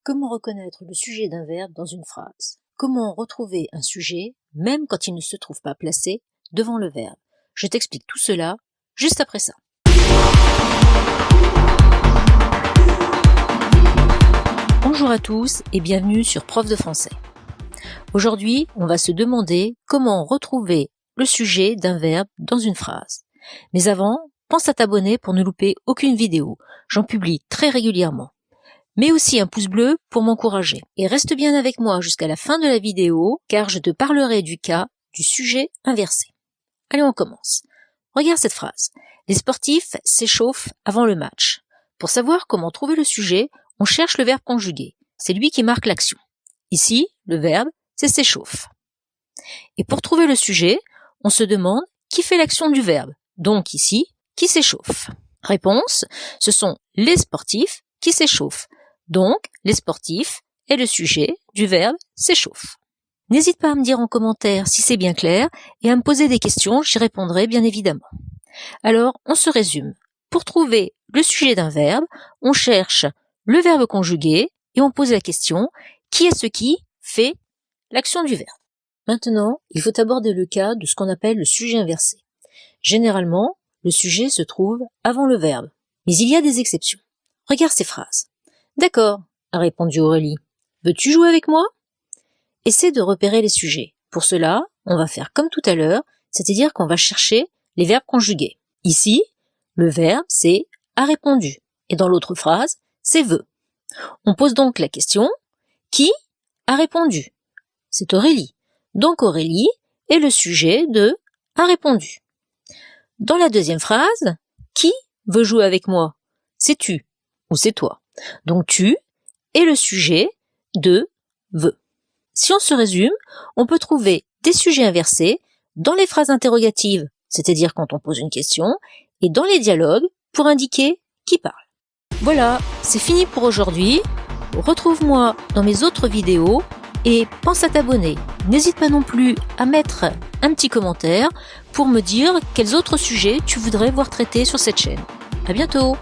Comment reconnaître le sujet d'un verbe dans une phrase? Comment retrouver un sujet, même quand il ne se trouve pas placé devant le verbe? Je t'explique tout cela juste après ça. Bonjour à tous et bienvenue sur Prof de français. Aujourd'hui, on va se demander comment retrouver le sujet d'un verbe dans une phrase. Mais avant, pense à t'abonner pour ne louper aucune vidéo. J'en publie très régulièrement. Mets aussi un pouce bleu pour m'encourager. Et reste bien avec moi jusqu'à la fin de la vidéo, car je te parlerai du cas du sujet inversé. Allez, on commence. Regarde cette phrase. Les sportifs s'échauffent avant le match. Pour savoir comment trouver le sujet, on cherche le verbe conjugué. C'est lui qui marque l'action. Ici, le verbe, c'est s'échauffe. Et pour trouver le sujet, on se demande qui fait l'action du verbe. Donc ici, qui s'échauffe? Réponse, ce sont les sportifs qui s'échauffent. Donc, les sportifs est le sujet du verbe s'échauffe. N'hésite pas à me dire en commentaire si c'est bien clair et à me poser des questions, j'y répondrai bien évidemment. Alors, on se résume. Pour trouver le sujet d'un verbe, on cherche le verbe conjugué et on pose la question qui est ce qui fait l'action du verbe. Maintenant, il faut aborder le cas de ce qu'on appelle le sujet inversé. Généralement, le sujet se trouve avant le verbe, mais il y a des exceptions. Regarde ces phrases. D'accord, a répondu Aurélie. Veux-tu jouer avec moi? Essaie de repérer les sujets. Pour cela, on va faire comme tout à l'heure, c'est-à-dire qu'on va chercher les verbes conjugués. Ici, le verbe, c'est a répondu. Et dans l'autre phrase, c'est veut. On pose donc la question, qui a répondu? C'est Aurélie. Donc Aurélie est le sujet de a répondu. Dans la deuxième phrase, qui veut jouer avec moi? C'est tu ou c'est toi. Donc tu est le sujet de veut. Si on se résume, on peut trouver des sujets inversés dans les phrases interrogatives, c'est-à-dire quand on pose une question, et dans les dialogues pour indiquer qui parle. Voilà, c'est fini pour aujourd'hui. Retrouve-moi dans mes autres vidéos et pense à t'abonner. N'hésite pas non plus à mettre un petit commentaire pour me dire quels autres sujets tu voudrais voir traités sur cette chaîne. À bientôt!